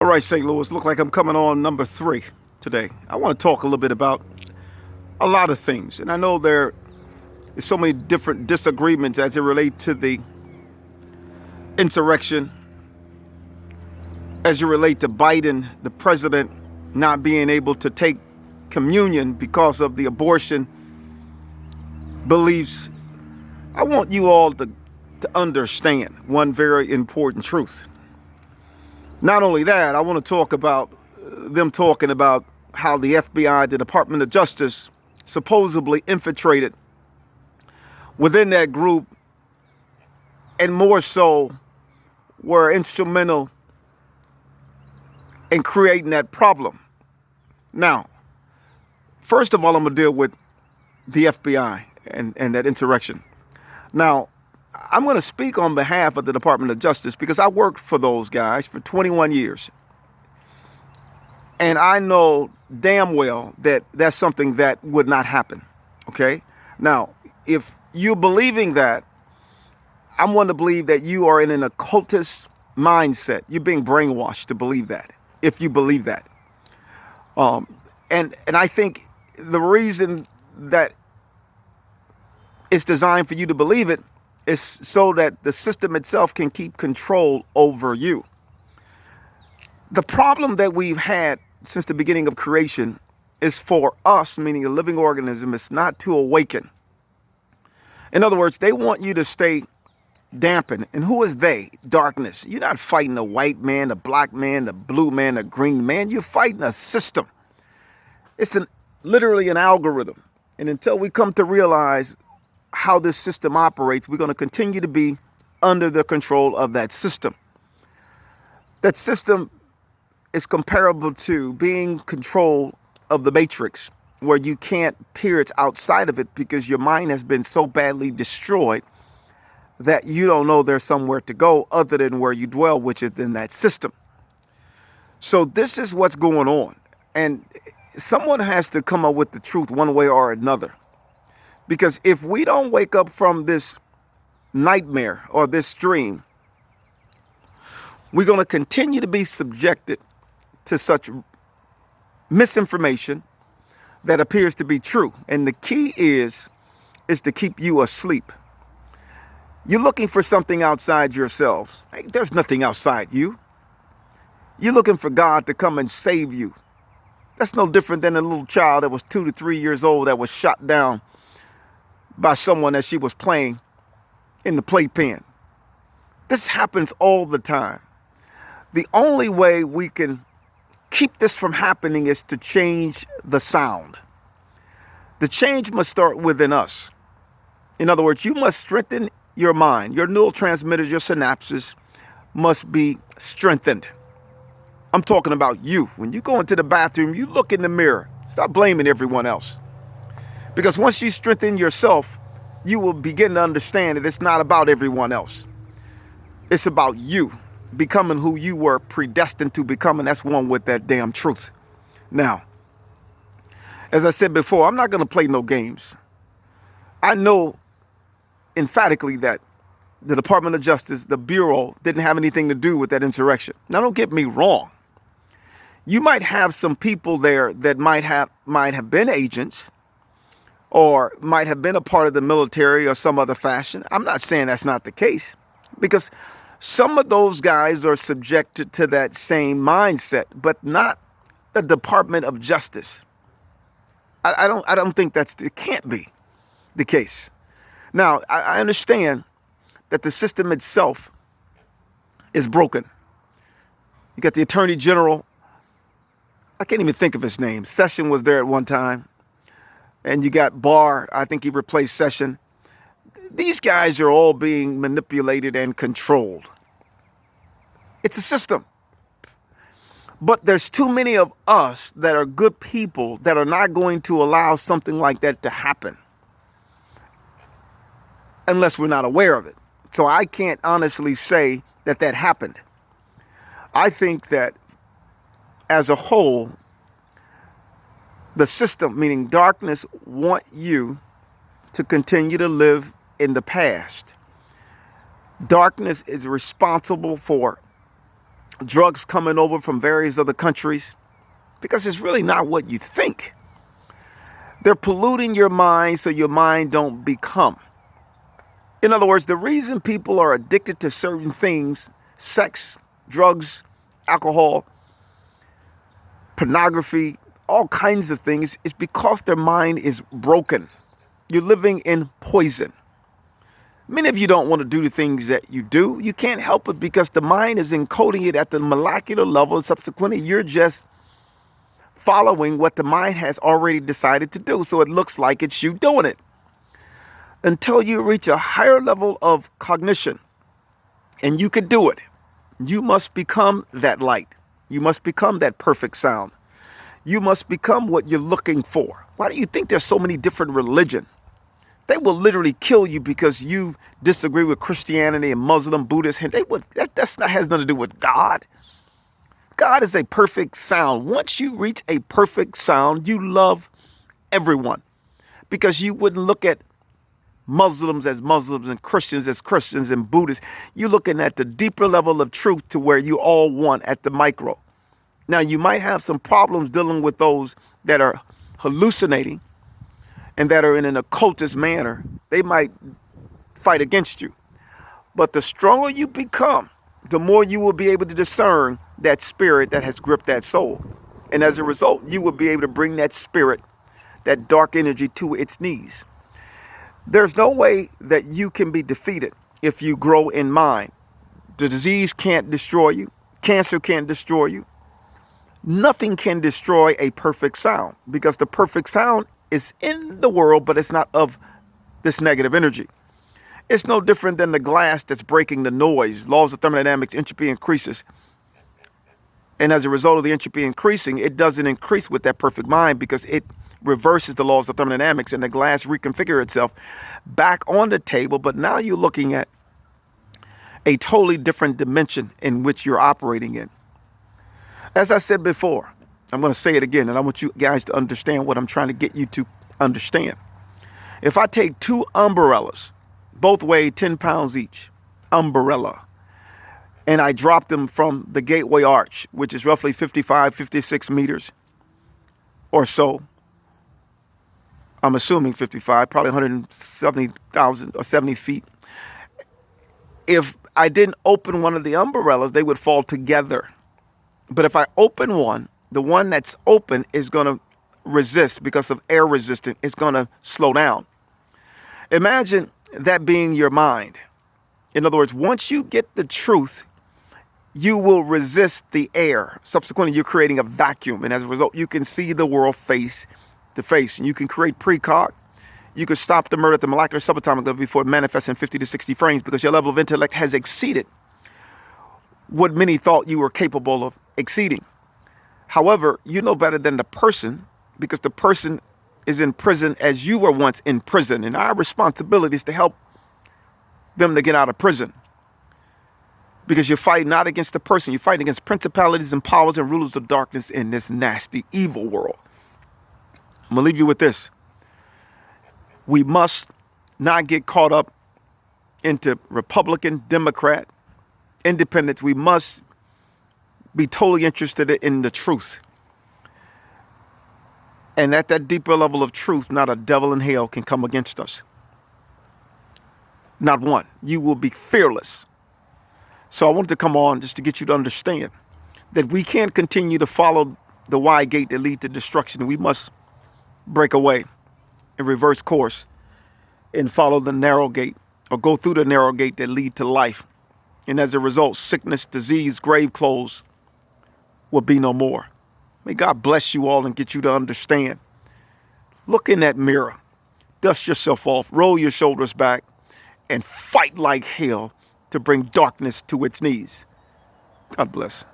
All right, St. Louis, look like I'm coming on number 3 today. I want to talk a little bit about a lot of things. And I know there is so many different disagreements as it relates to the insurrection, as it relates to Biden, the president, not being able to take communion because of the abortion beliefs. I want you all to understand one very important truth. Not only that, I want to talk about them talking about how the FBI, the Department of Justice, supposedly infiltrated within that group and more so were instrumental in creating that problem. Now, first of all, I'm going to deal with the FBI and that insurrection. Now, I'm going to speak on behalf of the Department of Justice because I worked for those guys for 21 years. And I know damn well that that's something that would not happen. Okay? Now, if you're believing that, I'm one to believe that you are in an occultist mindset. You're being brainwashed to believe that, if you believe that. And I think the reason that it's designed for you to believe it is so that the system itself can keep control over you. The problem that we've had since the beginning of creation is for us, meaning a living organism, is not to awaken. In other words, they want you to stay dampened. And who is they? Darkness. You're not fighting the white man, the black man, the blue man, the green man. You're fighting a system. It's literally an algorithm. And until we come to realize how this system operates, we're going to continue to be under the control of that system. That system is comparable to being control of the matrix, where you can't peer outside of it because your mind has been so badly destroyed that you don't know there's somewhere to go other than where you dwell, which is in that system. So this is what's going on. And someone has to come up with the truth one way or another. Because if we don't wake up from this nightmare or this dream, we're going to continue to be subjected to such misinformation that appears to be true. And the key is to keep you asleep. You're looking for something outside yourselves. Hey, there's nothing outside you. You're looking for God to come and save you. That's no different than a little child that was 2 to 3 years old that was shot down by someone that she was playing in the playpen. This happens all the time. The only way we can keep this from happening is to change the sound. The change must start within us. In other words, you must strengthen your mind. Your neurotransmitters, your synapses must be strengthened. I'm talking about you. When you go into the bathroom, you look in the mirror. Stop blaming everyone else. Because once you strengthen yourself, you will begin to understand that it's not about everyone else. It's about you becoming who you were predestined to become, and that's one with that damn truth. Now, as I said before, I'm not going to play no games. I know emphatically that the Department of Justice, the Bureau, didn't have anything to do with that insurrection. Now, don't get me wrong. You might have some people there that might have been agents or might have been a part of the military or some other fashion. I'm not saying that's not the case, because some of those guys are subjected to that same mindset, but not the Department of Justice. I don't think it can't be the case. Now, I understand that the system itself is broken. You got the Attorney General. I can't even think of his name. Session was there at one time. And you got Barr. I think he replaced Session. These guys are all being manipulated and controlled. It's a system. But there's too many of us that are good people that are not going to allow something like that to happen unless we're not aware of it. So I can't honestly say that happened. I think that as a whole, the system, meaning darkness, want you to continue to live in the past. Darkness is responsible for drugs coming over from various other countries, because it's really not what you think. They're polluting your mind so your mind don't become. In other words, the reason people are addicted to certain things, sex, drugs, alcohol, pornography, all kinds of things, is because their mind is broken. You're living in poison. Many of you don't want to do the things that you do. You can't help it because the mind is encoding it at the molecular level. Subsequently, you're just following what the mind has already decided to do. So it looks like it's you doing it. Until you reach a higher level of cognition, and you can do it, you must become that light. You must become that perfect sound. You must become what you're looking for. Why do you think there's so many different religions? They will literally kill you because you disagree with Christianity and Muslim, Buddhist. And that's not has nothing to do with God. God is a perfect sound. Once you reach a perfect sound, you love everyone, because you wouldn't look at Muslims as Muslims and Christians as Christians and Buddhists. You're looking at the deeper level of truth to where you all one at the micro. Now, you might have some problems dealing with those that are hallucinating and that are in an occultist manner. They might fight against you. But the stronger you become, the more you will be able to discern that spirit that has gripped that soul. And as a result, you will be able to bring that spirit, that dark energy, to its knees. There's no way that you can be defeated if you grow in mind. The disease can't destroy you. Cancer can't destroy you. Nothing can destroy a perfect sound, because the perfect sound is in the world, but it's not of this negative energy. It's no different than the glass that's breaking the noise. Laws of thermodynamics, entropy increases. And as a result of the entropy increasing, it doesn't increase with that perfect mind, because it reverses the laws of thermodynamics and the glass reconfigures itself back on the table. But now you're looking at a totally different dimension in which you're operating in. As I said before, I'm going to say it again, and I want you guys to understand what I'm trying to get you to understand. If I take two umbrellas, both weigh 10 pounds each, umbrella, and I drop them from the gateway arch, which is roughly 55, 56 meters or so, I'm assuming 55, probably 170,000 or 70 feet. If I didn't open one of the umbrellas, they would fall together. But if I open one, the one that's open is going to resist because of air resistance. It's going to slow down. Imagine that being your mind. In other words, once you get the truth, you will resist the air. Subsequently, you're creating a vacuum. And as a result, you can see the world face to face. And you can create precog. You can stop the murder at the molecular subatomic level before it manifests in 50 to 60 frames, because your level of intellect has exceeded what many thought you were capable of exceeding. However, you know better than the person, because the person is in prison as you were once in prison. And our responsibility is to help them to get out of prison. Because you're fighting not against the person, you're fighting against principalities and powers and rulers of darkness in this nasty, evil world. I'm going to leave you with this. We must not get caught up into Republican, Democrat, independents. We must be totally interested in the truth. And at that deeper level of truth, not a devil in hell can come against us. Not one. You will be fearless. So I wanted to come on just to get you to understand that we can't continue to follow the wide gate that leads to destruction. We must break away and reverse course and follow the narrow gate, or go through the narrow gate that lead to life. And as a result, sickness, disease, grave clothes will be no more. May God bless you all and get you to understand. Look in that mirror, dust yourself off, roll your shoulders back, and fight like hell to bring darkness to its knees. God bless.